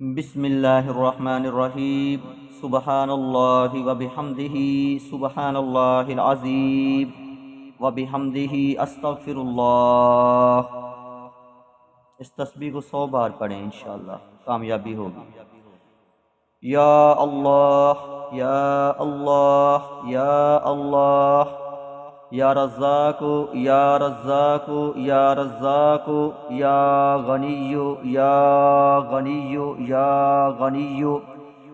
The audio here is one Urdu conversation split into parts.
بسم اللہ الرحمن الرحیم سبحان اللہ وبحمدہ سبحان اللہ العظیم وبحمدہ استغفر اللہ۔ اس تسبیح کو 100 بار پڑھیں، انشاءاللہ کامیابی ہوگی۔ یا اللہ یا اللہ یا اللہ، یا رزاق یا رزاق یا رزاق، یا غنی یا غنی یا غنی،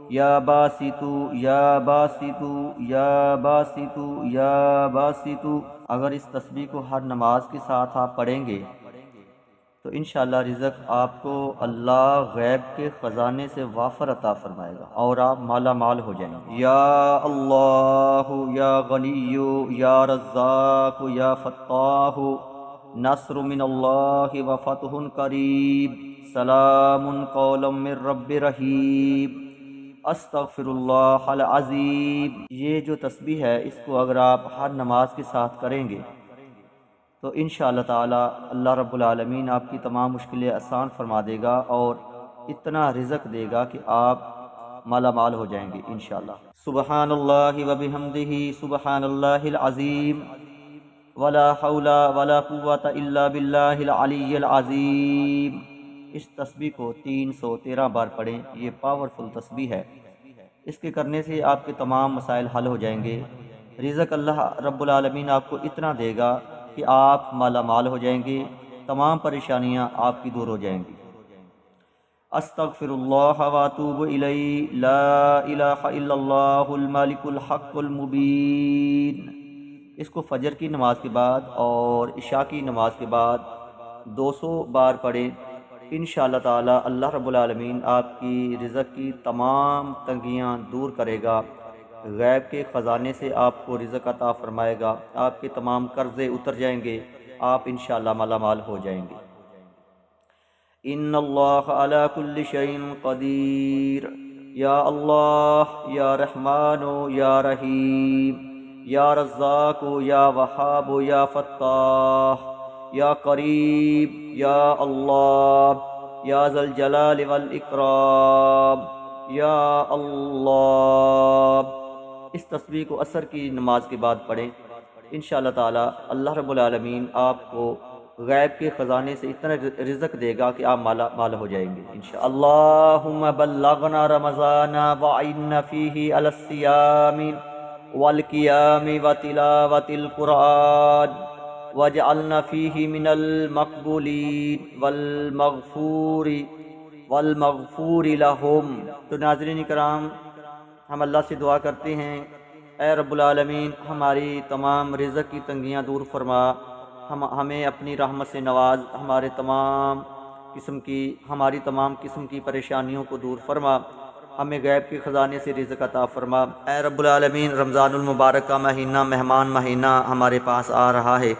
یا باسط یا باسط یا باسط یا باسط۔ اگر اس تسبیح کو ہر نماز کے ساتھ آپ پڑھیں گے تو انشاءاللہ رزق آپ کو اللہ غیب کے خزانے سے وافر عطا فرمائے گا اور آپ مالا مال ہو جائیں گے۔ یا اللہ یا غنی یا رزاق یا فتاح، نصر من اللہ و فتح قریب، سلام قولا من رب رحیم، استغفر اللہ العظیم۔ یہ جو تسبیح ہے اس کو اگر آپ ہر نماز کے ساتھ کریں گے تو انشاءاللہ تعالی اللہ رب العالمین آپ کی تمام مشکلیں آسان فرما دے گا اور اتنا رزق دے گا کہ آپ مالا مال ہو جائیں گے انشاءاللہ۔ سبحان اللہ وبحمدہ سبحان اللہ العظیم، ولا حول ولا قوۃ الا باللہ العلی العظیم۔ اس تسبیح کو 313 بار پڑھیں، یہ پاورفل تسبیح ہے۔ اس کے کرنے سے آپ کے تمام مسائل حل ہو جائیں گے، رزق اللہ رب العالمین آپ کو اتنا دے گا کہ آپ مالا مال ہو جائیں گے، تمام پریشانیاں آپ کی دور ہو جائیں گی۔ استغفر اللہ واتوب الیہ، لا الہ الا اللہ الملک الحق المبین۔ اس کو فجر کی نماز کے بعد اور عشاء کی نماز کے بعد 200 بار پڑھیں، انشاءاللہ تعالی اللہ رب العالمین آپ کی رزق کی تمام تنگیاں دور کرے گا، غیب کے خزانے سے آپ کو رزق عطا فرمائے گا، آپ کے تمام قرضے اتر جائیں گے، آپ انشاءاللہ مالا مال ہو جائیں گے۔ ان اللہ علی کل شیء قدیر، یا اللہ یا رحمان یا رحیم، یا رزاق یا وہاب یا فتاح، یا قریب یا اللہ، یا ذا الجلال والاکرام، یا اللہ۔ اس تسبیح کو عصر کی نماز کے بعد پڑھیں، انشاءاللہ تعالی اللہ رب العالمین آپ کو غیب کے خزانے سے اتنا رزق دے گا کہ آپ مالا مال ہو جائیں گے انشاءاللہ۔ اللہم بلغنا رمضان وعنا فیہ علی الصیام والقیام وتلاوۃ القرآن واجعلنا فیہ من المقبولین والمغفور لہم۔ تو ناظرین کرام، ہم اللہ سے دعا کرتے ہیں، اے رب العالمین ہماری تمام رزق کی تنگیاں دور فرما، ہمیں اپنی رحمت سے نواز، ہماری تمام قسم کی پریشانیوں کو دور فرما، ہمیں غیب کے خزانے سے رزق عطا فرما۔ اے رب العالمین رمضان المبارک کا مہینہ مہمان مہینہ ہمارے پاس آ رہا ہے،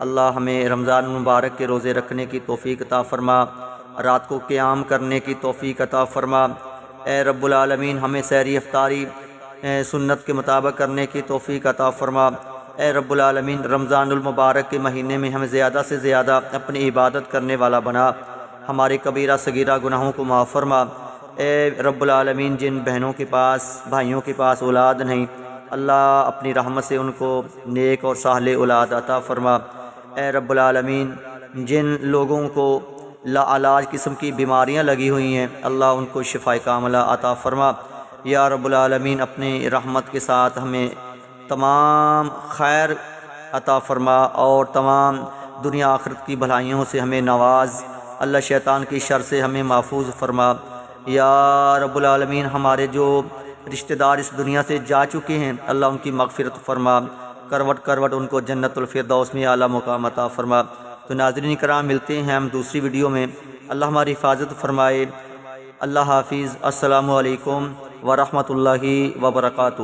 اللہ ہمیں رمضان المبارک کے روزے رکھنے کی توفیق عطا فرما، رات کو قیام کرنے کی توفیق عطا فرما۔ اے رب العالمین ہمیں سحری افطاری سنت کے مطابق کرنے کی توفیق عطا فرما۔ اے رب العالمین رمضان المبارک کے مہینے میں ہمیں زیادہ سے زیادہ اپنی عبادت کرنے والا بنا، ہمارے کبیرہ صغیرہ گناہوں کو معاف فرما۔ اے رب العالمین جن بہنوں کے پاس بھائیوں کے پاس اولاد نہیں، اللہ اپنی رحمت سے ان کو نیک اور صالح اولاد عطا فرما۔ اے رب العالمین جن لوگوں کو لا علاج قسم کی بیماریاں لگی ہوئی ہیں، اللہ ان کو شفاء کاملہ عطا فرما۔ یا رب العالمین اپنی رحمت کے ساتھ ہمیں تمام خیر عطا فرما اور تمام دنیا آخرت کی بھلائیوں سے ہمیں نواز، اللہ شیطان کی شر سے ہمیں محفوظ فرما۔ یا رب العالمین ہمارے جو رشتہ دار اس دنیا سے جا چکے ہیں، اللہ ان کی مغفرت فرما، کروٹ کروٹ ان کو جنت الفردوس میں اعلیٰ مقام عطا فرما۔ تو ناظرین کرام ملتے ہیں ہم دوسری ویڈیو میں، اللہ ہماری حفاظت فرمائے۔ اللہ حافظ، السلام علیکم ورحمۃ اللہ وبرکاتہ۔